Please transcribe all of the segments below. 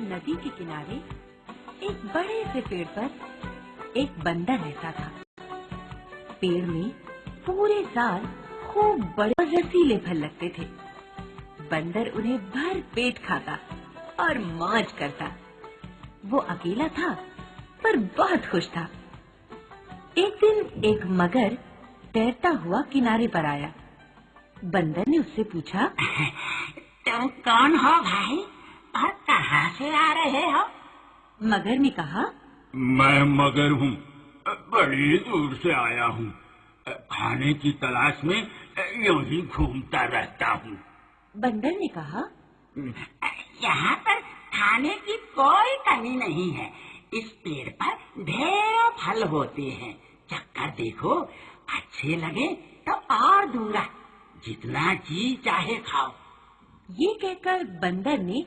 नदी के किनारे एक बड़े से पेड़ पर एक बंदर रहता था। पेड़ में पूरे साल खूब बड़े और रसीले फल लगते थे। बंदर उन्हें भर पेट खाता और मौज करता। वो अकेला था पर बहुत खुश था। एक दिन एक मगर तैरता हुआ किनारे पर आया। बंदर ने उससे पूछा, तुम कौन हो भाई और कहाँ से आ रहे हो? मगर ने कहा, मैं मगर हूँ, बड़ी दूर से आया हूँ। खाने की तलाश में यूं ही घूमता रहता हूँ। बंदर ने कहा, यहाँ पर खाने की कोई कमी नहीं है। इस पेड़ पर ढेरों फल होते हैं। चक्कर देखो, अच्छे लगे तो और दूंगा। जितना जी चाहे खाओ। ये कहकर बंदर ने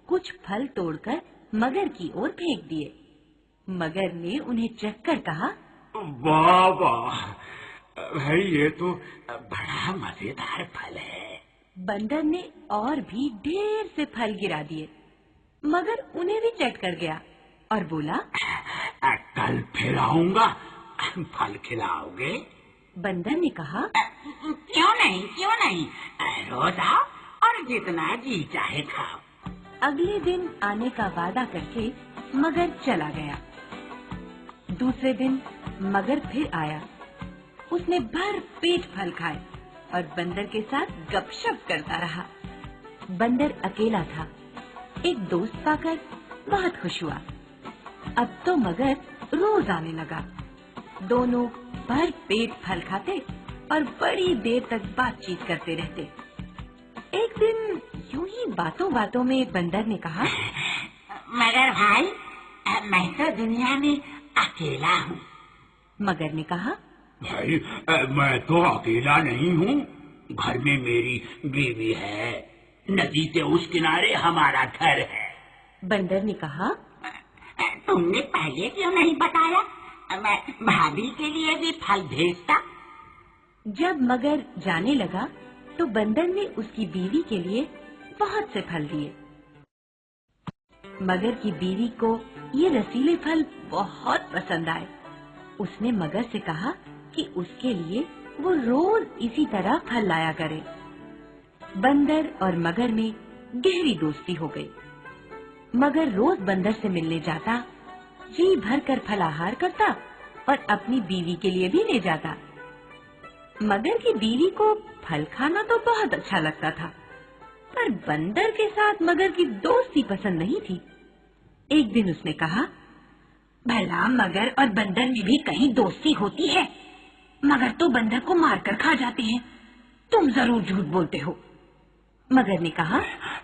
कुछ फल तोड़कर मगर की ओर फेंक दिए। मगर ने उन्हें चखकर कहा, वाह वाह भाई, ये तो बड़ा मजेदार फल है। बंदर ने और भी ढेर से फल गिरा दिए। मगर उन्हें भी चट कर गया और बोला, कल फिर आऊंगा, फल खिलाओगे? बंदर ने कहा, क्यों नहीं, रोज आओ और जितना जी चाहे खाओ। अगले दिन आने का वादा करके मगर चला गया। दूसरे दिन मगर फिर आया। उसने भर पेट फल खाए और बंदर के साथ गपशप करता रहा। बंदर अकेला था। एक दोस्त पाकर बहुत खुश हुआ। अब तो मगर रोज आने लगा। दोनों भर पेट फल खाते और बड़ी देर तक बातचीत करते रहते। एक दिन यूं ही बातों बातों में बंदर ने कहा, मगर भाई, मैं तो दुनिया में अकेला हूँ। मगर ने कहा, भाई मैं तो अकेला नहीं हूँ। घर में मेरी बीवी है। नदी के उस किनारे हमारा घर है। बंदर ने कहा, तुमने पहले क्यों नहीं बताया? मैं भाभी के लिए भी फल भेजता। जब मगर जाने लगा तो बंदर ने उसकी बीवी के लिए बहुत से फल दिए। मगर की बीवी को ये रसीले फल बहुत पसंद आए। उसने मगर से कहा कि उसके लिए वो रोज इसी तरह फल लाया करे। बंदर और मगर में गहरी दोस्ती हो गई। मगर रोज बंदर से मिलने जाता, जी भर कर फलाहार करता और अपनी बीवी के लिए भी ले जाता। मगर की बीवी को फल खाना तो बहुत अच्छा लगता था, पर बंदर के साथ मगर की दोस्ती पसंद नहीं थी। एक दिन उसने कहा, भला मगर और बंदर में भी कहीं दोस्ती होती है? मगर तो बंदर को मारकर खा जाते हैं। तुम जरूर झूठ बोलते हो। मगर ने कहा,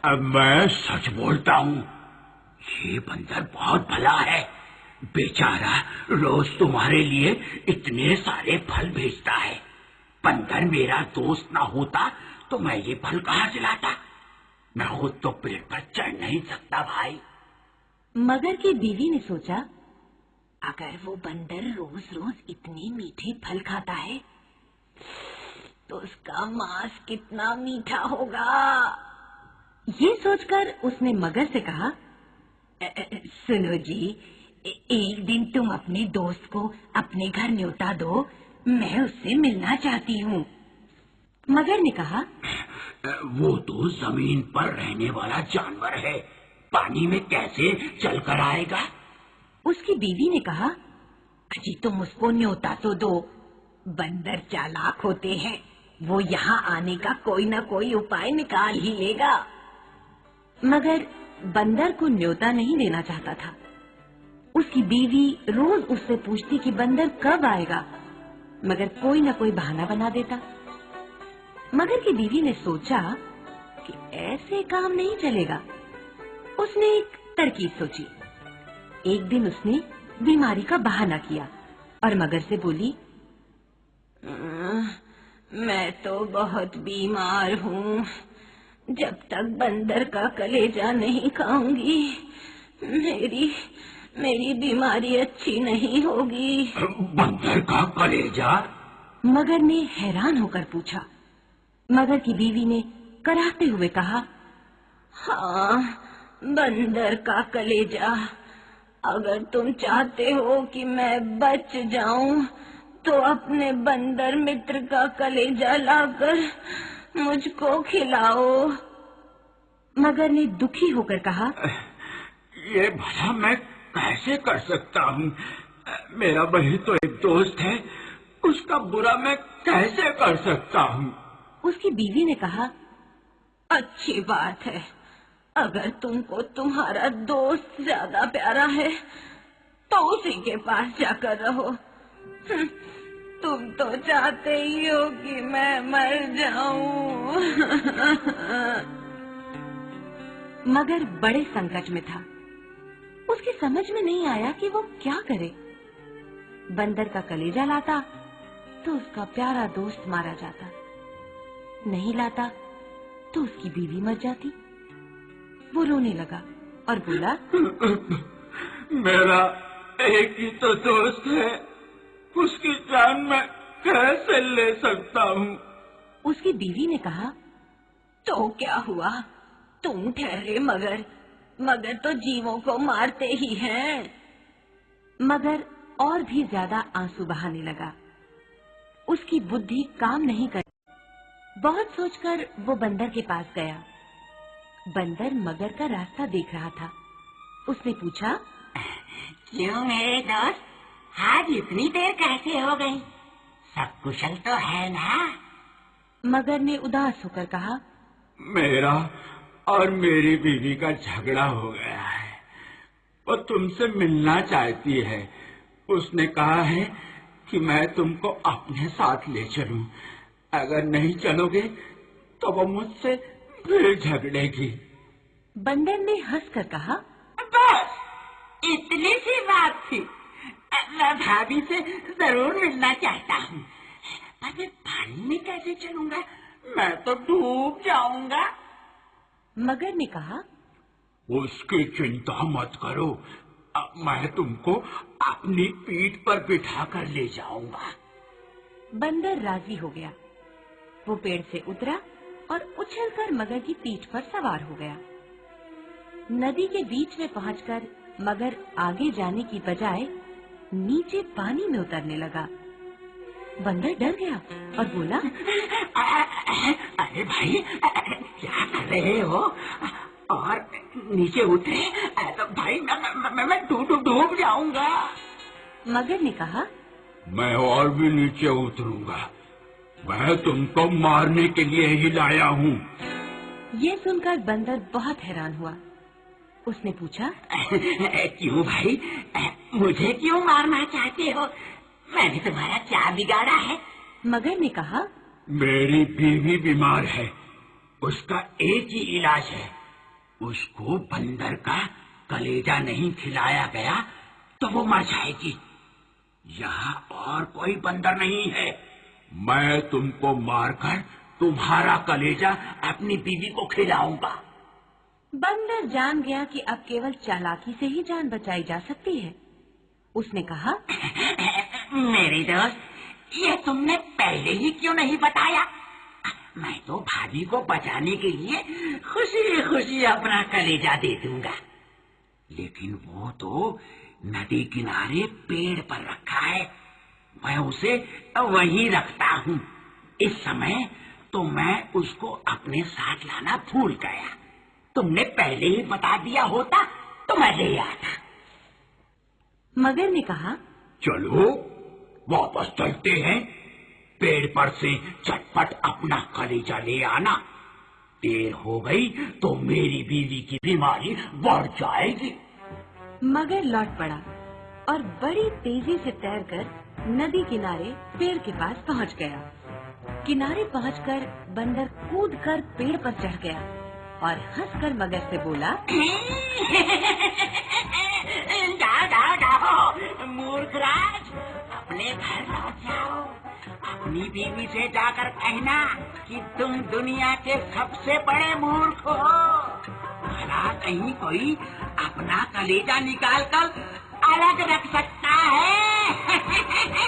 अब मैं सच बोलता हूँ। ये बंदर बहुत भला है। बेचारा रोज तुम्हारे लिए इतने सारे फल भेजता है। बंदर मेरा दोस्त ना होता तो मैं ये फल कहाँ से लाता? मैं खुद तो पेड़ पर चढ़ नहीं सकता भाई। मगर की बीवी ने सोचा, अगर वो बंदर रोज रोज इतने मीठे फल खाता है तो उसका मांस कितना मीठा होगा। ये सोचकर उसने मगर से कहा, सुनो जी, एक दिन तुम अपने दोस्त को अपने घर न्योता दो। मैं उससे मिलना चाहती हूँ। मगर ने कहा, वो तो जमीन पर रहने वाला जानवर है। पानी में कैसे चलकर आएगा? उसकी बीवी ने कहा, अजी तुम उसको न्योता तो दो। बंदर चालाक होते हैं, वो यहाँ आने का कोई ना कोई उपाय निकाल ही लेगा। मगर बंदर को न्योता नहीं देना चाहता था। उसकी बीवी रोज उससे पूछती कि बंदर कब आएगा, मगर कोई ना कोई बहाना बना देता। मगर की बीवी ने सोचा कि ऐसे काम नहीं चलेगा। उसने एक तरकीब सोची। एक दिन उसने बीमारी का बहाना किया और मगर से बोली, मैं तो बहुत बीमार हूँ। जब तक बंदर का कलेजा नहीं खाऊंगी मेरी बीमारी अच्छी नहीं होगी। बंदर का कलेजा? मगर ने हैरान होकर पूछा। मगर की बीवी ने कराहते हुए कहा, हाँ, बंदर का कलेजा, अगर तुम चाहते हो कि मैं बच जाऊं तो अपने बंदर मित्र का कलेजा लाकर मुझको खिलाओ। मगर ने दुखी होकर कहा, ये भला मैं कैसे कर सकता हूँ? मेरा वही तो एक दोस्त है, उसका बुरा मैं कैसे कर सकता हूँ? उसकी बीवी ने कहा, अच्छी बात है, अगर तुमको तुम्हारा दोस्त ज्यादा प्यारा है तो उसी के पास जाकर रहो। तुम तो चाहते ही हो कि मैं मर जाऊं। मगर बड़े संकट में था। उसकी समझ में नहीं आया कि वो क्या करे। बंदर का कलेजा लाता तो उसका प्यारा दोस्त मारा जाता, नहीं लाता तो उसकी बीवी मर जाती। वो रोने लगा और बोला, मेरा एक ही तो दोस्त है, उसकी जान मैं कैसे ले सकता हूँ? उसकी बीवी ने कहा, तो क्या हुआ, तुम ठहरे मगर तो जीवों को मारते ही हैं। मगर और भी ज्यादा आंसू बहाने लगा। उसकी बुद्धि काम नहीं कर। बहुत सोचकर वो बंदर के पास गया। बंदर मगर का रास्ता देख रहा था। उसने पूछा, क्यों मेरे दोस्त, आज इतनी देर कैसे हो गई? सब कुशल तो है ना? मगर ने उदास होकर कहा, मेरा और मेरी बीवी का झगड़ा हो गया है। वो तुमसे मिलना चाहती है। उसने कहा है कि मैं तुमको अपने साथ ले चलूं। अगर नहीं चलोगे तो वो मुझसे फिर झगड़ेगी। बंदर ने हंसकर कहा, बस इतनी सी बात थी। मैं भाभी से जरूर मिलना चाहता हूँ, पर मैं पानी में कैसे चलूंगा? मैं तो डूब जाऊंगा। मगर ने कहा, उसकी चिंता मत करो, अब मैं तुमको अपनी पीठ पर बिठा कर ले जाऊंगा। बंदर राजी हो गया। वो पेड़ से उतरा और उछलकर मगर की पीठ पर सवार हो गया। नदी के बीच में पहुंचकर मगर आगे जाने की बजाय नीचे पानी में उतरने लगा। बंदर डर गया और बोला, अरे भाई, क्या कर रहे हो? और नीचे उतरे तो भाई मैं डूब जाऊंगा। मगर ने कहा, मैं और भी नीचे उतरूंगा, मैं तुमको मारने के लिए ही लाया हूँ। ये सुनकर बंदर बहुत हैरान हुआ। उसने पूछा, क्यों भाई, मुझे क्यों मारना चाहते हो? मैंने तुम्हारा क्या बिगाड़ा है? मगर ने कहा, मेरी बीवी बीमार है, उसका एक ही इलाज है। उसको बंदर का कलेजा नहीं खिलाया गया तो वो मर जाएगी। यहाँ और कोई बंदर नहीं है। मैं तुमको मारकर तुम्हारा कलेजा अपनी बीवी को खिलाऊंगा। बंदर जान गया कि अब केवल चालाकी से ही जान बचाई जा सकती है। उसने कहा, मेरे दोस्त, ये तुमने पहले ही क्यों नहीं बताया? मैं तो भाभी को बचाने के लिए खुशी खुशी अपना कलेजा दे दूंगा। लेकिन वो तो नदी किनारे पेड़ पर रखा है, मैं उसे वहीं रखता हूँ। इस समय तो मैं उसको अपने साथ लाना भूल गया। तुमने पहले ही बता दिया होता तो मैं ले आता। मगर ने कहा, चलो वापस चलते हैं। पेड़ पर से झटपट अपना कलेजा ले आना। देर हो गई तो मेरी बीवी की बीमारी बढ़ जाएगी। मगर लौट पड़ा और बड़ी तेजी से तैरकर नदी किनारे पेड़ के पास पहुंच गया। किनारे पहुंचकर बंदर कूदकर पेड़ पर चढ़ गया और हंसकर मगर से बोला, जाओ मूर्ख राज, अपने घर लौट जाओ। अपनी बीवी से जाकर कहना कि तुम दुनिया के सबसे बड़े मूर्ख हो। भला कहीं कोई अपना कलेजा निकाल कर अलग रख सकता है?